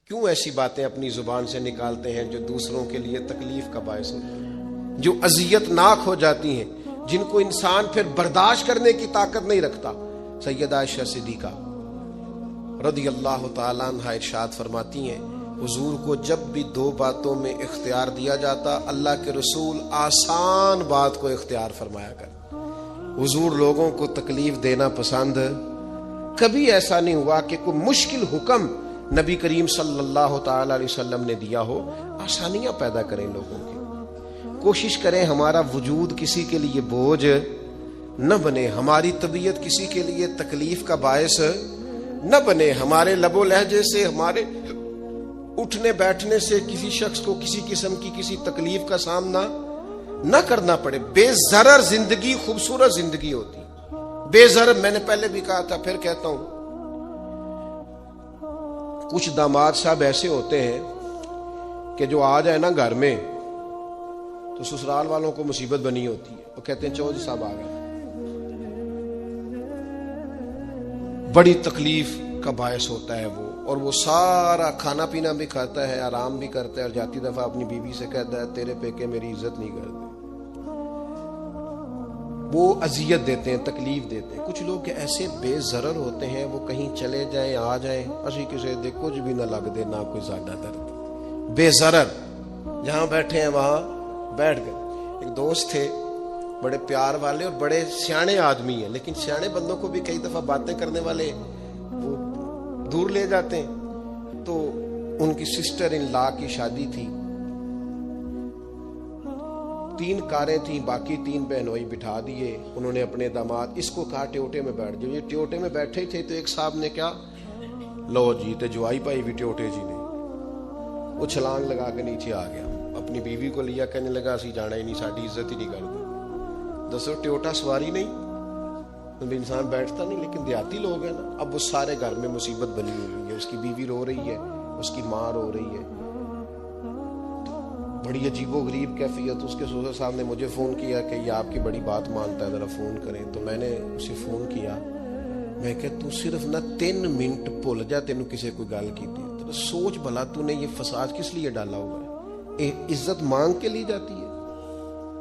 کیوں ایسی باتیں اپنی زبان سے نکالتے ہیں جو دوسروں کے لیے تکلیف کا باعث ہوتی ہیں، جو اذیت ناک ہو جاتی ہیں، جن کو انسان پھر برداشت کرنے کی طاقت نہیں رکھتا؟ سیدہ عائشہ صدیقہ رضی اللہ تعالیٰ عنہا ارشاد فرماتی ہیں، حضور کو جب بھی دو باتوں میں اختیار دیا جاتا، اللہ کے رسول آسان بات کو اختیار فرمایا کر۔ حضور لوگوں کو تکلیف دینا پسند، کبھی ایسا نہیں ہوا کہ کوئی مشکل حکم نبی کریم صلی اللہ تعالی علیہ وسلم نے دیا ہو۔ آسانیاں پیدا کریں لوگوں کی، کوشش کریں ہمارا وجود کسی کے لیے بوجھ نہ بنے، ہماری طبیعت کسی کے لیے تکلیف کا باعث نہ بنے، ہمارے لب و لہجے سے، ہمارے اٹھنے بیٹھنے سے کسی شخص کو کسی قسم کی کسی تکلیف کا سامنا نہ کرنا پڑے۔ بے ضرر زندگی خوبصورت زندگی ہوتی، بے ضرر۔ میں نے پہلے بھی کہا تھا، پھر کہتا ہوں، کچھ داماد صاحب ایسے ہوتے ہیں کہ جو آ جائے نا گھر میں تو سسرال والوں کو مصیبت بنی ہوتی ہے، وہ کہتے ہیں چودھری صاحب آ گئے، بڑی تکلیف کا باعث ہوتا ہے وہ، اور وہ سارا کھانا پینا بھی کھاتا ہے، آرام بھی کرتا ہے، اور جاتی دفعہ اپنی بیوی سے کہتا ہے تیرے پیکے میری عزت نہیں کرتے، وہ اذیت دیتے ہیں، تکلیف دیتے ہیں۔ کچھ لوگ ایسے بے ضرر ہوتے ہیں، وہ کہیں چلے جائیں آ جائیں، اسی کسی دے کچھ بھی نہ لگ دے، نہ کوئی زیادہ درد، بے ضرر، جہاں بیٹھے ہیں وہاں بیٹھ گئے۔ ایک دوست تھے بڑے پیار والے اور بڑے سیانے آدمی ہیں، لیکن سیانے بندوں کو بھی کئی دفعہ باتیں کرنے والے وہ دور لے جاتے ہیں۔ تو ان کی سسٹر ان لا کی شادی تھی، 3 کاریں تھیں، باقی 3 بہنوئی بٹھا دیے انہوں نے اپنے داماد، اس کو کہا ٹیوٹے میں بیٹھ جاؤ۔ یہ ٹیوٹے میں بیٹھے تھے تو ایک صاحب نے کیا، لو جی تے جوائی پائی بھی ٹیوٹے جی نے، وہ چھلانگ لگا کے نیچے آ گیا، اپنی بیوی کو لیا، کہنے لگا اسی جانا ہی نہیں، ساڈی عزت ہی نہیں کرتے۔ دسو ٹیوٹا سواری نہیں، انسان بیٹھتا نہیں، لیکن دیہاتی لوگ ہیں نا۔ اب وہ سارے گھر میں مصیبت بنی ہوئی ہے، اس کی بیوی رو رہی ہے، اس کی ماں رو رہی ہے، بڑی عجیب و غریب کیفیت۔ اس کے سسر صاحب نے مجھے فون کیا کہ یہ آپ کی بڑی بات مانتا ہے، ذرا فون کریں۔ تو میں نے اسے فون کیا، میں کہ تو صرف نہ 3 منٹ بھول جا، تینوں کسی کوئی گل کی تھی، تو سوچ بھلا تو نے یہ فساد کس لیے ڈالا ہوا ہے؟ عزت مانگ کے لی جاتی ہے،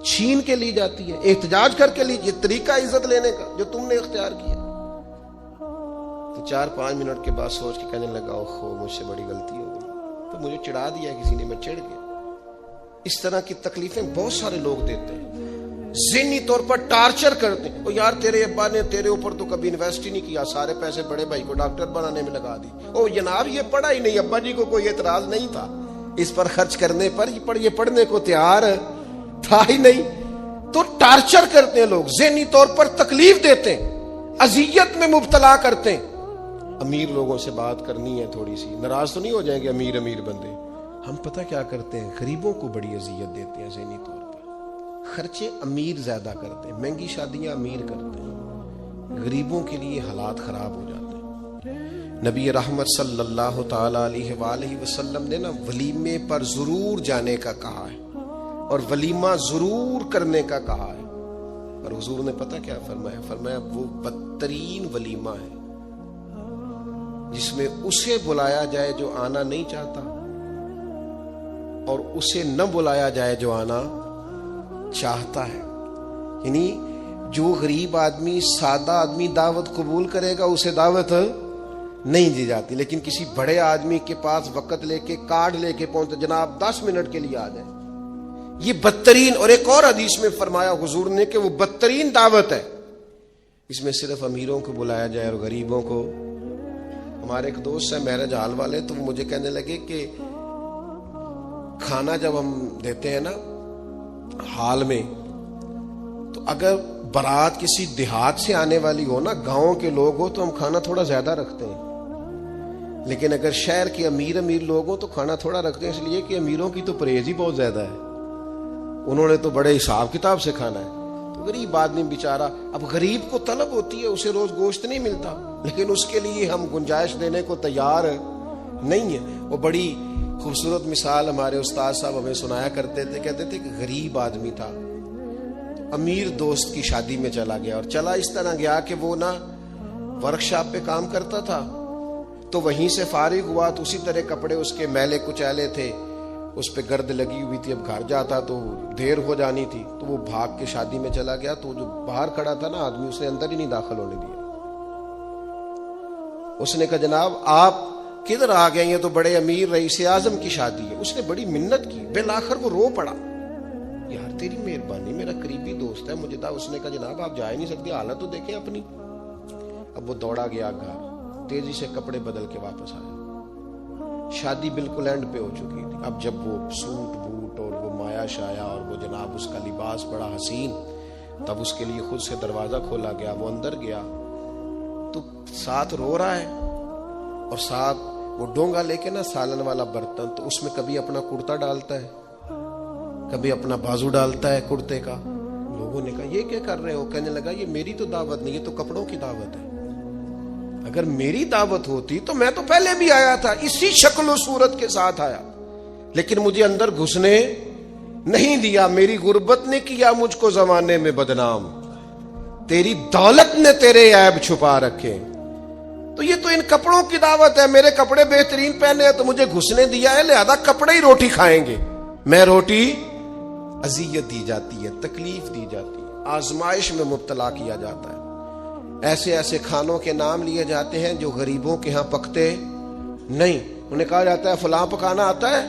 چھین کے لی جاتی ہے، احتجاج کر کے لی، یہ طریقہ عزت لینے کا جو تم نے اختیار کیا۔ تو 4-5 منٹ کے بعد سوچ کے کہنے لگا اوہو مجھ سے بڑی غلطی ہو گئی، تو مجھے چڑھا دیا کسی نے، میں چڑھ گیا۔ اس طرح کی تکلیفیں بہت سارے لوگ دیتے ہیں، ذہنی طور پر ٹارچر کرتے ہیں۔ او یار تیرے ابا نے تیرے اوپر تو کبھی انویسٹ ہی نہیں کیا، سارے پیسے بڑے بھائی کو ڈاکٹر بنانے میں لگا دی۔ او جناب یہ پڑھا ہی نہیں، ابا جی کو کوئی اعتراض نہیں تھا اس پر خرچ کرنے پر، یہ پڑھنے کو تیار تھا ہی نہیں۔ تو ٹارچر کرتے ہیں لوگ، ذہنی طور پر تکلیف دیتے ہیں، اذیت میں مبتلا کرتے ہیں۔ امیر لوگوں سے بات کرنی ہے تھوڑی سی، ناراض تو نہیں ہو جائیں گے امیر بندے، ہم پتہ کیا کرتے ہیں، غریبوں کو بڑی اذیت دیتے ہیں ذہنی طور پر، خرچے امیر زیادہ کرتے ہیں، مہنگی شادیاں امیر کرتے ہیں، غریبوں کے لیے حالات خراب ہو جاتے ہیں۔ نبی رحمت صلی اللہ تعالی علیہ وآلہ وسلم نے نا ولیمے پر ضرور جانے کا کہا ہے، اور ولیمہ ضرور کرنے کا کہا ہے، اور حضور نے پتہ کیا فرمایا، فرمایا وہ بدترین ولیمہ ہے جس میں اسے بلایا جائے جو آنا نہیں چاہتا، اور اسے نہ بلایا جائے جو آنا چاہتا ہے۔ یعنی جو غریب آدمی، سادہ آدمی دعوت قبول کرے گا اسے دعوت نہیں دی جاتی، لیکن کسی بڑے آدمی کے پاس وقت لے کے کارڈ لے کے پہنچتا، جناب 10 منٹ کے لیے آ جائے، یہ بدترین۔ اور ایک اور حدیث میں فرمایا حضور نے کہ وہ بدترین دعوت ہے، اس میں صرف امیروں کو بلایا جائے اور غریبوں کو۔ ہمارے ایک دوست ہیں مہرج حال والے، تو وہ مجھے کہنے لگے کہ کھانا جب ہم دیتے ہیں نا حال میں، تو اگر بارات کسی دیہات سے آنے والی ہو نا، گاؤں کے لوگ ہو، تو ہم کھانا تھوڑا زیادہ رکھتے ہیں، لیکن اگر شہر کے امیر لوگ ہو تو کھانا تھوڑا رکھتے ہیں، اس لیے کہ امیروں کی تو پرہیز ہی بہت زیادہ ہے، انہوں نے تو بڑے حساب کتاب سے کھانا ہے۔ تو غریب آدمی بیچارہ، اب غریب کو طلب ہوتی ہے، اسے روز گوشت نہیں ملتا، لیکن اس کے لیے ہم گنجائش دینے کو تیار نہیں ہے۔ وہ بڑی خوبصورت مثال ہمارے استاد صاحب ہمیں سنایا کرتے تھے، کہتے تھے کہ غریب آدمی تھا، امیر دوست کی شادی میں چلا گیا، اور چلا اس طرح گیا کہ وہ نا ورک شاپ پہ کام کرتا تھا، تو وہیں سے فارغ ہوا تو اسی طرح کپڑے اس کے میلے کچیلے تھے، اس پہ گرد لگی ہوئی تھی، اب گھر جاتا تو دیر ہو جانی تھی، تو وہ بھاگ کے شادی میں چلا گیا، تو جو باہر کھڑا تھا نا آدمی، اس نے اندر ہی نہیں داخل ہونے دیا۔ اس نے کہا جناب آپ کدھر آ گئے، یہ تو بڑے امیر رئیس اعظم کی شادی ہے۔ اس نے بڑی منت کی، بالآخر وہ رو پڑا، یار تیری مہربانی، میرا قریبی دوست ہے مجھے دا۔ اس نے کہا جناب آپ جا ہی نہیں سکتے، حالت تو دیکھیں اپنی۔ اب وہ دوڑا گیا گھر، تیزی سے کپڑے بدل کے واپس آیا۔ شادی بالکل اینڈ پہ ہو چکی تھی۔ اب جب وہ سوٹ بوٹ اور وہ مایا شایا اور وہ جناب اس کا لباس بڑا حسین، تب اس کے لیے خود سے دروازہ کھولا گیا، وہ اندر گیا تو ساتھ رو رہا ہے، اور ساتھ وہ ڈونگا لے کے نا سالن والا برتن، تو اس میں کبھی اپنا کرتا ڈالتا ہے، کبھی اپنا بازو ڈالتا ہے کرتے کا۔ لوگوں نے کہا یہ کیا کر رہے ہو؟ کہنے لگا یہ میری تو دعوت نہیں، یہ تو کپڑوں کی دعوت ہے۔ اگر میری دعوت ہوتی تو میں تو پہلے بھی آیا تھا، اسی شکل و صورت کے ساتھ آیا، لیکن مجھے اندر گھسنے نہیں دیا۔ میری غربت نے کیا مجھ کو زمانے میں بدنام، تیری دولت نے تیرے عیب چھپا رکھے۔ تو یہ تو ان کپڑوں کی دعوت ہے، میرے کپڑے بہترین پہنے ہیں تو مجھے گھسنے دیا ہے، لہذا کپڑے ہی روٹی کھائیں گے۔ میں روٹی، اذیت دی جاتی ہے، تکلیف دی جاتی ہے، آزمائش میں مبتلا کیا جاتا ہے۔ ایسے ایسے کھانوں کے نام لیے جاتے ہیں جو غریبوں کے ہاں پکتے نہیں۔ انہیں کہا جاتا ہے فلاں پکانا آتا ہے،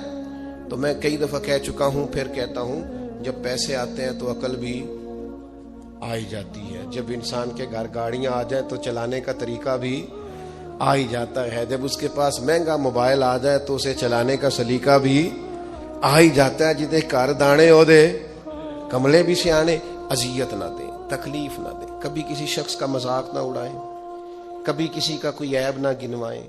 تو میں کئی دفعہ کہہ چکا ہوں، پھر کہتا ہوں، جب پیسے آتے ہیں تو عقل بھی آئی جاتی ہے۔ جب انسان کے گھر گاڑیاں آ جائیں تو چلانے کا طریقہ بھی آ ہی جاتا ہے۔ جب اس کے پاس مہنگا موبائل آ جائے تو اسے چلانے کا سلیقہ بھی آ ہی جاتا ہے۔ جدے کار دانے ہو دے کملے بھی سیانے۔ اذیت نہ دیں، تکلیف نہ دیں، کبھی کسی شخص کا مذاق نہ اڑائیں، کبھی کسی کا کوئی عیب نہ گنوائیں،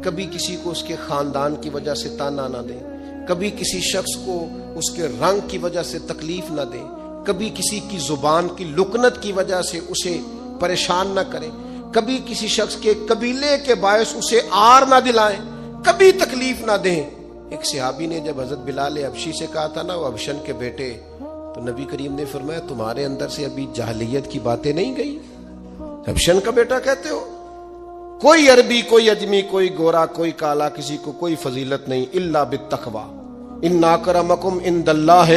کبھی کسی کو اس کے خاندان کی وجہ سے تانا نہ دیں، کبھی کسی شخص کو اس کے رنگ کی وجہ سے تکلیف نہ دیں، کبھی کسی کی زبان کی لکنت کی وجہ سے اسے پریشان نہ کریں، کبھی کسی شخص کے قبیلے کے باعث اسے آر نہ دلائیں، کبھی تکلیف نہ دیں۔ ایک صحابی نے جب حضرت بلال حبشی سے کہا تھا نا، وہ حبشن کے بیٹے، تو نبی کریم نے فرمایا تمہارے اندر سے ابھی جاہلیت کی باتیں نہیں گئی؟ حبشن کا بیٹا کہتے ہو؟ کوئی عربی، کوئی اجمی، کوئی گورا، کوئی کالا، کسی کو کوئی فضیلت نہیں، الا بالتقوی، ان اکرمکم عند اللہ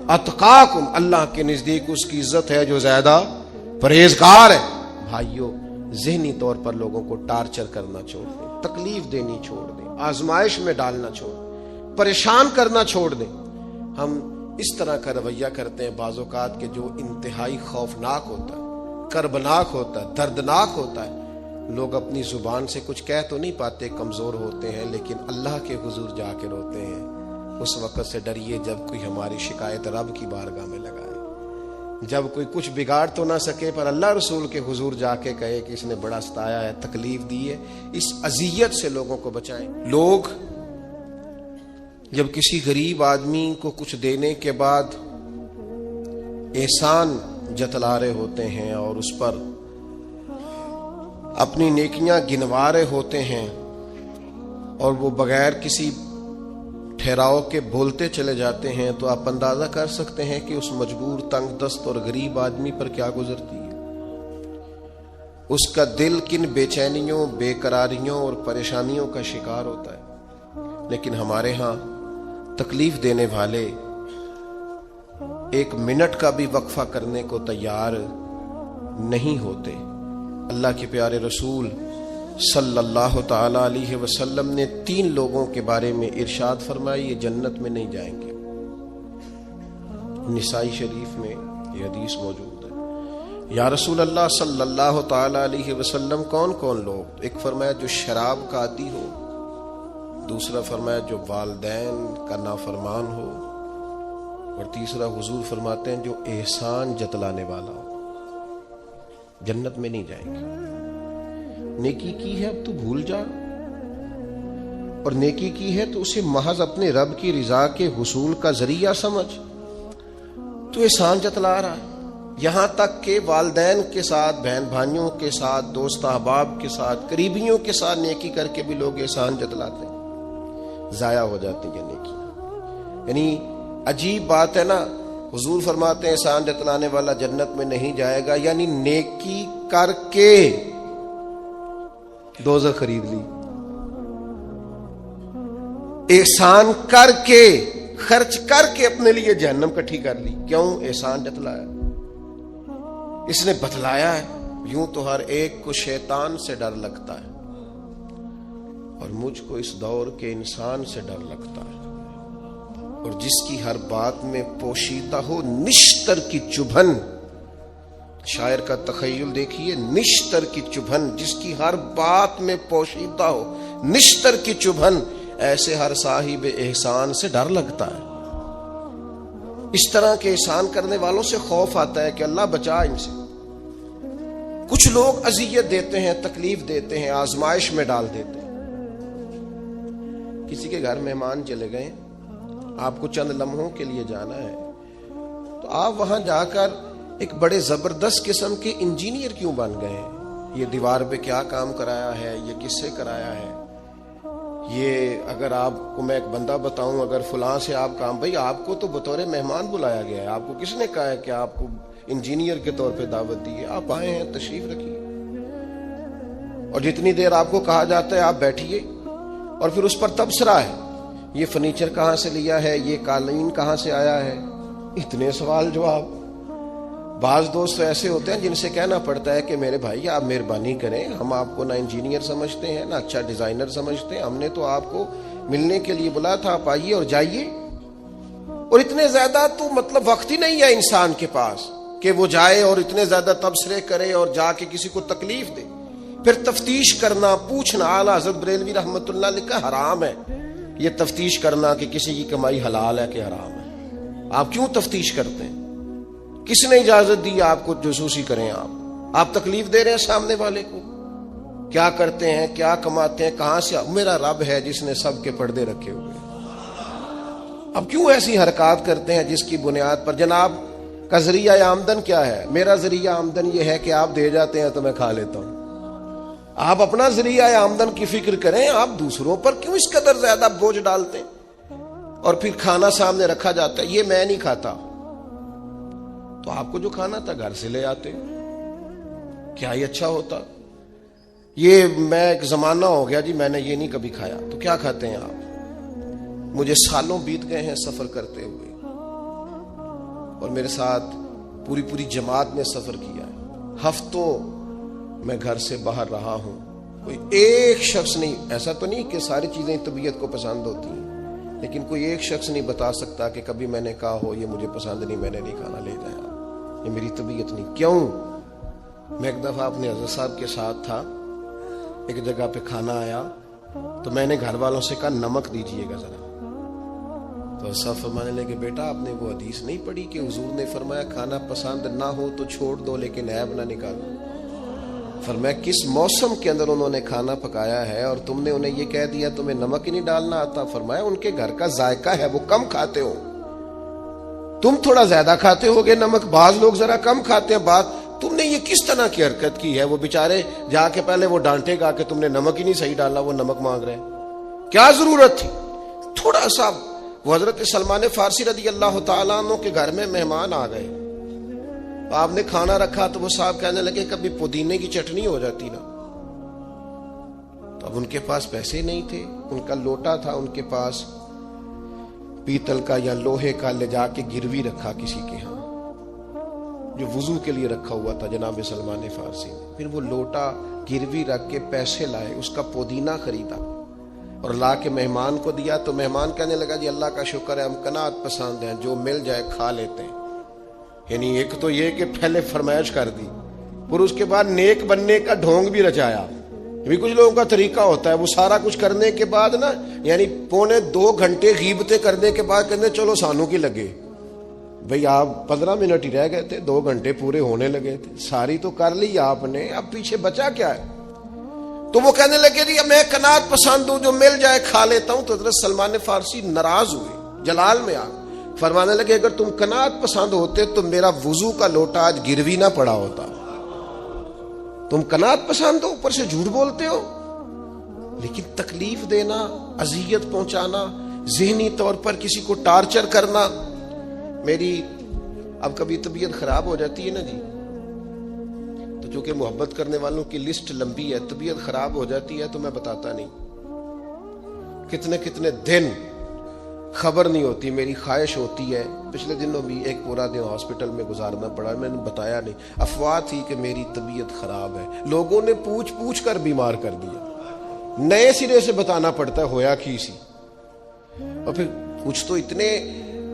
اتقاکم، اللہ کے نزدیک اس کی عزت ہے جو زیادہ پرہیزگار ہے۔ بھائیو، ذہنی طور پر لوگوں کو ٹارچر کرنا چھوڑ دیں، تکلیف دینی چھوڑ دیں، آزمائش میں ڈالنا چھوڑ دیں، پریشان کرنا چھوڑ دیں۔ ہم اس طرح کا رویہ کرتے ہیں بعض اوقات کہ جو انتہائی خوفناک ہوتا ہے، کربناک ہوتا ہے، دردناک ہوتا ہے۔ لوگ اپنی زبان سے کچھ کہہ تو نہیں پاتے، کمزور ہوتے ہیں، لیکن اللہ کے حضور جا کے روتے ہیں۔ اس وقت سے ڈریے جب کوئی ہماری شکایت رب کی بارگاہ میں لگائے، جب کوئی کچھ بگاڑ تو نہ سکے پر اللہ رسول کے حضور جا کے کہے کہ اس نے بڑا ستایا ہے، تکلیف دی ہے۔ اس اذیت سے لوگوں کو بچائیں۔ لوگ جب کسی غریب آدمی کو کچھ دینے کے بعد احسان جتلا رہے ہوتے ہیں اور اس پر اپنی نیکیاں گنوا رہے ہوتے ہیں، اور وہ بغیر کسی ٹھہراؤ کے بولتے چلے جاتے ہیں، تو آپ اندازہ کر سکتے ہیں کہ اس مجبور، تنگ دست اور غریب آدمی پر کیا گزرتی ہے۔ اس کا دل کن بے چینیوں، بے قراریوں اور پریشانیوں کا شکار ہوتا ہے۔ لیکن ہمارے ہاں تکلیف دینے والے ایک منٹ کا بھی وقفہ کرنے کو تیار نہیں ہوتے۔ اللہ کے پیارے رسول صلی اللہ تعالی علیہ وسلم نے 3 لوگوں کے بارے میں ارشاد فرمایا یہ جنت میں نہیں جائیں گے۔ نسائی شریف میں یہ حدیث موجود ہے۔ یا رسول اللہ صلی اللہ تعالی علیہ وسلم کون کون لوگ؟ ایک فرمایا جو شراب کا عادی ہو، دوسرا فرمایا جو والدین کا نافرمان ہو، اور تیسرا حضور فرماتے ہیں جو احسان جتلانے والا ہو۔ جنت میں نہیں جائیں گے۔ نیکی کی ہے اب تو بھول جا، اور نیکی کی ہے تو اسے محض اپنے رب کی رضا کے حصول کا ذریعہ سمجھ۔ تو احسان جتلا رہا ہے، یہاں تک کہ والدین کے ساتھ، بہن بھائیوں کے ساتھ، دوست احباب کے ساتھ، قریبیوں کے ساتھ نیکی کر کے بھی لوگ احسان جتلاتے ہیں، ضائع ہو جاتی ہے نیکی۔ یعنی عجیب بات ہے نا، حضور فرماتے ہیں احسان جتلانے والا جنت میں نہیں جائے گا، یعنی نیکی کر کے دوزخ خرید لی۔ احسان کر کے خرچ کر کے اپنے لیے جہنم کٹھی کر لی. کیوں؟ احسان جتلایا. اس نے بتلایا ہے. یوں تو ہر ایک کو شیطان سے ڈر لگتا ہے اور مجھ کو اس دور کے انسان سے ڈر لگتا ہے. اور جس کی ہر بات میں پوشیدہ ہو نشتر کی چبھن. شاعر کا تخیل دیکھیے. نشتر کی چبھن، جس کی ہر بات میں پوشیدہ ہو نشتر کی چبھن، ایسے ہر صاحب احسان سے ڈر لگتا ہے. اس طرح کے احسان کرنے والوں سے خوف آتا ہے کہ اللہ بچا ان سے. کچھ لوگ اذیت دیتے ہیں، تکلیف دیتے ہیں، آزمائش میں ڈال دیتے ہیں. کسی کے گھر مہمان چلے گئے، آپ کو چند لمحوں کے لیے جانا ہے، تو آپ وہاں جا کر ایک بڑے زبردست قسم کے انجینئر کیوں بن گئے ہیں؟ یہ دیوار پہ کیا کام کرایا ہے، یہ کس سے کرایا ہے، یہ اگر آپ کو میں ایک بندہ بتاؤں، اگر فلاں سے آپ کام، بھائی آپ کو تو بطور مہمان بلایا گیا ہے، آپ کو کس نے کہا ہے کہ آپ کو انجینئر کے طور پہ دعوت دی ہے؟ آپ آئے ہیں، تشریف رکھیے. اور جتنی دیر آپ کو کہا جاتا ہے آپ بیٹھیے، اور پھر اس پر تبصرہ ہے، یہ فرنیچر کہاں سے لیا ہے، یہ قالین کہاں سے آیا ہے، اتنے سوال جواب. بعض دوست ایسے ہوتے ہیں جن سے کہنا پڑتا ہے کہ میرے بھائی آپ مہربانی کریں، ہم آپ کو نہ انجینئر سمجھتے ہیں نہ اچھا ڈیزائنر سمجھتے ہیں، ہم نے تو آپ کو ملنے کے لیے بلایا تھا، آپ آئیے اور جائیے. اور اتنے زیادہ تو مطلب وقت ہی نہیں ہے انسان کے پاس کہ وہ جائے اور اتنے زیادہ تبصرے کرے اور جا کے کسی کو تکلیف دے. پھر تفتیش کرنا، پوچھنا. اعلیٰ حضرت بریلوی رحمۃ اللہ علیہ کا حرام ہے یہ تفتیش کرنا کہ کسی کی کمائی حلال ہے کہ حرام ہے. آپ کیوں تفتیش کرتے ہیں؟ کس نے اجازت دی آپ کو جاسوسی کریں؟ آپ تکلیف دے رہے ہیں سامنے والے کو. کیا کرتے ہیں، کیا کماتے ہیں، کہاں سے؟ میرا رب ہے جس نے سب کے پردے رکھے ہوئے. اب کیوں ایسی حرکات کرتے ہیں جس کی بنیاد پر جناب کا ذریعہ آمدن کیا ہے؟ میرا ذریعہ آمدن یہ ہے کہ آپ دے جاتے ہیں تو میں کھا لیتا ہوں. آپ اپنا ذریعہ آمدن کی فکر کریں. آپ دوسروں پر کیوں اس قدر زیادہ بوجھ ڈالتے ہیں؟ اور پھر کھانا سامنے رکھا جاتا ہے، یہ میں نہیں کھاتا، تو آپ کو جو کھانا تھا گھر سے لے آتے. کیا ہی اچھا ہوتا. یہ میں ایک زمانہ ہو گیا جی میں نے یہ نہیں کبھی کھایا، تو کیا کھاتے ہیں آپ؟ مجھے سالوں بیت گئے ہیں سفر کرتے ہوئے، اور میرے ساتھ پوری جماعت نے سفر کیا ہے. ہفتوں میں گھر سے باہر رہا ہوں. کوئی ایک شخص نہیں، ایسا تو نہیں کہ ساری چیزیں طبیعت کو پسند ہوتی ہیں، لیکن کوئی ایک شخص نہیں بتا سکتا کہ کبھی میں نے کہا ہو یہ مجھے پسند نہیں، میں نے نہیں کھانا، لے جایا، یہ میری طبیعت نہیں. کیوں؟ میں ایک دفعہ اپنے حضرت صاحب کے ساتھ تھا، ایک جگہ پہ کھانا آیا تو میں نے گھر والوں سے کہا نمک دیجئے گا ذرا. تو صاحب فرمانے لگے بیٹا آپ نے وہ حدیث نہیں پڑھی کہ حضور نے فرمایا کھانا پسند نہ ہو تو چھوڑ دو لیکن عیب نہ نکالو. فرمایا کس موسم کے اندر انہوں نے کھانا پکایا ہے اور تم نے انہیں یہ کہہ دیا تمہیں نمک ہی نہیں ڈالنا آتا. فرمایا ان کے گھر کا ذائقہ ہے، وہ کم کھاتے ہو، تم تھوڑا زیادہ کھاتے ہوگے نمک، بعض لوگ ذرا کم کھاتے ہیں. بات تم نے یہ کس طرح کی حرکت کی ہے؟ وہ بیچارے جا کے پہلے وہ ڈانٹے گا کہ تم نے نمک ہی نہیں صحیح ڈالا، وہ نمک مانگ رہے ہیں، کیا ضرورت تھی؟ تھوڑا سا. وہ حضرت سلمان فارسی رضی اللہ تعالیٰ عنہ کے گھر میں مہمان آ گئے، آپ نے کھانا رکھا تو وہ صاحب کہنے لگے کبھی پودینے کی چٹنی ہو جاتی نا. تو اب ان کے پاس پیسے نہیں تھے، ان کا لوٹا تھا ان کے پاس پیتل کا یا لوہے کا، لے جا کے گروی رکھا کسی کے ہاں جو وضو کے لیے رکھا ہوا تھا جناب سلمان فارسی نے. پھر وہ لوٹا گروی رکھ کے پیسے لائے، اس کا پودینہ خریدا اور لا کے مہمان کو دیا. تو مہمان کہنے لگا جی اللہ کا شکر ہے ہم قناعت پسند ہیں، جو مل جائے کھا لیتے ہیں. یعنی ایک تو یہ کہ پہلے فرمائش کر دی، پھر اس کے بعد نیک بننے کا ڈھونگ بھی رچایا. بھی کچھ لوگوں کا طریقہ ہوتا ہے، وہ سارا کچھ کرنے کے بعد نا یعنی 2.25 گھنٹے غیبتیں کرنے کے بعد کہنے چلو سانو کی لگے. بھئی آپ 15 منٹ ہی رہ گئے تھے، 2 گھنٹے پورے ہونے لگے تھے، ساری تو کر لی آپ نے، اب پیچھے بچا کیا ہے؟ تو وہ کہنے لگے جی میں قناعت پسند ہوں، جو مل جائے کھا لیتا ہوں. تو حضرت سلمان فارسی ناراض ہوئے، جلال میں آ فرمانے لگے اگر تم قناعت پسند ہوتے تو میرا وضو کا لوٹا آج گروی نہ پڑا ہوتا. تم قناعت پسند ہو، اوپر سے جھوٹ بولتے ہو. لیکن تکلیف دینا، اذیت پہنچانا، ذہنی طور پر کسی کو ٹارچر کرنا. میری اب کبھی طبیعت خراب ہو جاتی ہے نا جی، تو چونکہ محبت کرنے والوں کی لسٹ لمبی ہے، طبیعت خراب ہو جاتی ہے تو میں بتاتا نہیں. کتنے کتنے دن خبر نہیں ہوتی. میری خواہش ہوتی ہے, پچھلے دنوں بھی ایک پورا دن ہاسپٹل میں گزارنا پڑا, میں نے بتایا نہیں, افواہ تھی کہ میری طبیعت خراب ہے, لوگوں نے پوچھ پوچھ کر بیمار کر دیا, نئے سرے سے بتانا پڑتا ہے ہویا کی سی. اور پھر کچھ تو اتنے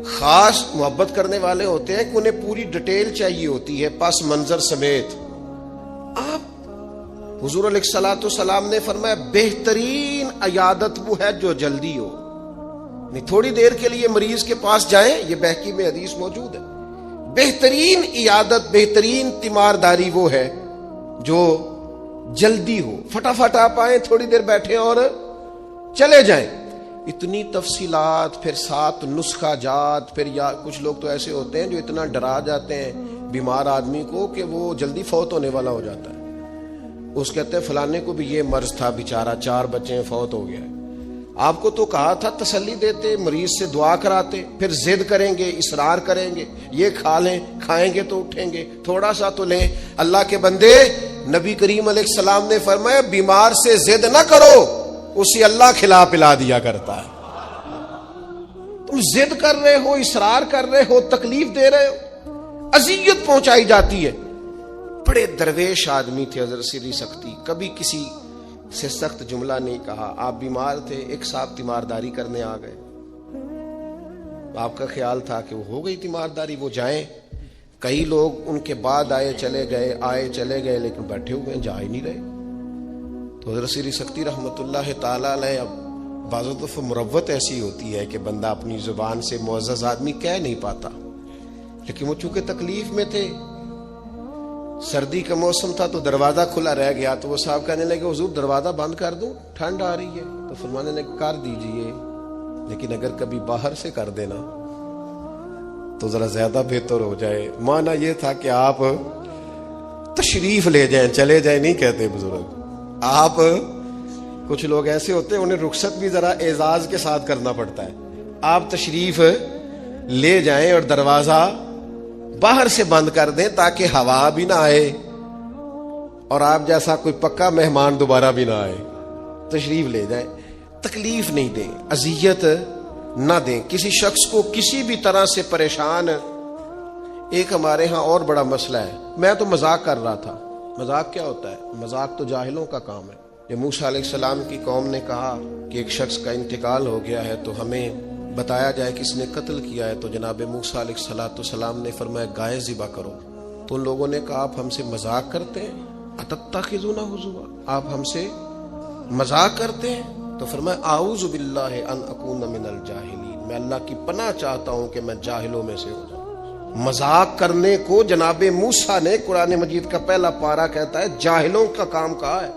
خاص محبت کرنے والے ہوتے ہیں کہ انہیں پوری ڈیٹیل چاہیے ہوتی ہے پس منظر سمیت. آپ حضور علیہ الصلوۃ والسلام نے فرمایا بہترین عیادت وہ ہے جو جلدی ہو. نہیں تھوڑی دیر کے لیے مریض کے پاس جائیں, یہ بہقی میں حدیث موجود ہے. بہترین عیادت, بہترین تیمارداری وہ ہے جو جلدی ہو. فٹافٹ آپ آئیں, تھوڑی دیر بیٹھے اور چلے جائیں. اتنی تفصیلات, پھر 7 نسخہ جات, پھر یا کچھ لوگ تو ایسے ہوتے ہیں جو اتنا ڈرا جاتے ہیں بیمار آدمی کو کہ وہ جلدی فوت ہونے والا ہو جاتا ہے. اس کہتے ہیں فلانے کو بھی یہ مرض تھا بیچارہ, 4 بچے ہیں, فوت ہو گیا ہے. آپ کو تو کہا تھا تسلی دیتے, مریض سے دعا کراتے, پھر ضد کریں گے, اصرار کریں گے, یہ کھا لیں, کھائیں گے تو اٹھیں گے, تھوڑا سا تو لیں. اللہ کے بندے, نبی کریم علیہ السلام نے فرمایا بیمار سے ضد نہ کرو, اسے اللہ کھلا پلا دیا کرتا ہے. تم ضد کر رہے ہو, اصرار کر رہے ہو, تکلیف دے رہے ہو, اذیت پہنچائی جاتی ہے. بڑے درویش آدمی تھے حضرت سری سختی, کبھی کسی سے سخت جملہ نہیں کہا. آپ بیمار تھے, ایک صاحب تیمارداری کرنے آ گئے, آپ کا خیال تھا کہ وہ ہو گئی تیمارداری, وہ جائیں. کئی لوگ ان کے بعد آئے چلے گئے, آئے چلے گئے, لیکن بیٹھے ہوئے جا ہی نہیں رہے. تو حضرت سری سختی رحمت اللہ تعالی علیہ, اب بعض دفعہ مروت ایسی ہوتی ہے کہ بندہ اپنی زبان سے معزز آدمی کہہ نہیں پاتا, لیکن وہ چونکہ تکلیف میں تھے, سردی کا موسم تھا تو دروازہ کھلا رہ گیا, تو وہ صاحب کہنے لگے حضور دروازہ بند کر دوں, ٹھنڈ آ رہی ہے. تو فرمانے لگے کر دیجئے, لیکن اگر کبھی باہر سے کر دینا تو ذرا زیادہ بہتر ہو جائے. معنی یہ تھا کہ آپ تشریف لے جائیں, چلے جائیں نہیں کہتے بزرگ. آپ کچھ لوگ ایسے ہوتے ہیں, انہیں رخصت بھی ذرا اعزاز کے ساتھ کرنا پڑتا ہے. آپ تشریف لے جائیں اور دروازہ باہر سے بند کر دیں تاکہ ہوا بھی نہ آئے اور آپ جیسا کوئی پکا مہمان دوبارہ بھی نہ آئے. تشریف لے جائیں, تکلیف نہیں دیں, اذیت نہ دیں کسی شخص کو کسی بھی طرح سے پریشان. ایک ہمارے ہاں اور بڑا مسئلہ ہے, میں تو مذاق کر رہا تھا. مذاق کیا ہوتا ہے؟ مذاق تو جاہلوں کا کام ہے. جب موسیٰ علیہ السلام کی قوم نے کہا کہ ایک شخص کا انتقال ہو گیا ہے تو ہمیں بتایا جائے کس نے قتل کیا ہے, تو جناب موسیٰ علیہ السلام نے فرمایا گائے ذبح کرو. تو ان لوگوں نے کہا آپ ہم سے مذاق کرتے ہیں, اتتخذون ہزوا, آپ ہم سے مذاق کرتے ہیں. تو فرمایا اعوذ باللہ ان اکون من الجاہلین, میں اللہ کی پناہ چاہتا ہوں کہ میں جاہلوں میں سے ہو جاؤں. مذاق کرنے کو جناب موسیٰ نے, قرآن مجید کا پہلا پارہ کہتا ہے جاہلوں کا کام کہا ہے.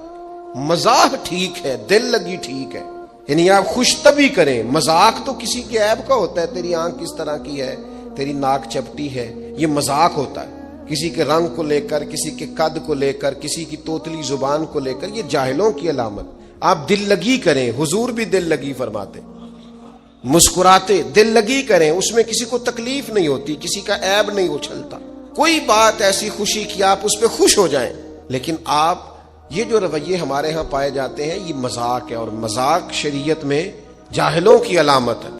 مذاق ٹھیک ہے, دل لگی ٹھیک ہے, یعنی آپ خوش طبی کریں. مذاق تو کسی کے عیب کا ہوتا ہے, تیری آنکھ کس طرح کی ہے, تیری ناک چپٹی ہے, یہ مذاق ہوتا ہے. کسی کے رنگ کو لے کر, کسی کے قد کو لے کر, کسی کی توتلی زبان کو لے کر, یہ جاہلوں کی علامت. آپ دل لگی کریں, حضور بھی دل لگی فرماتے, مسکراتے دل لگی کریں, اس میں کسی کو تکلیف نہیں ہوتی, کسی کا عیب نہیں اچھلتا. کوئی بات ایسی خوشی کی آپ اس پہ خوش ہو جائیں. لیکن آپ یہ جو رویے ہمارے ہاں پائے جاتے ہیں یہ مذاق ہے, اور مذاق شریعت میں جاہلوں کی علامت ہے.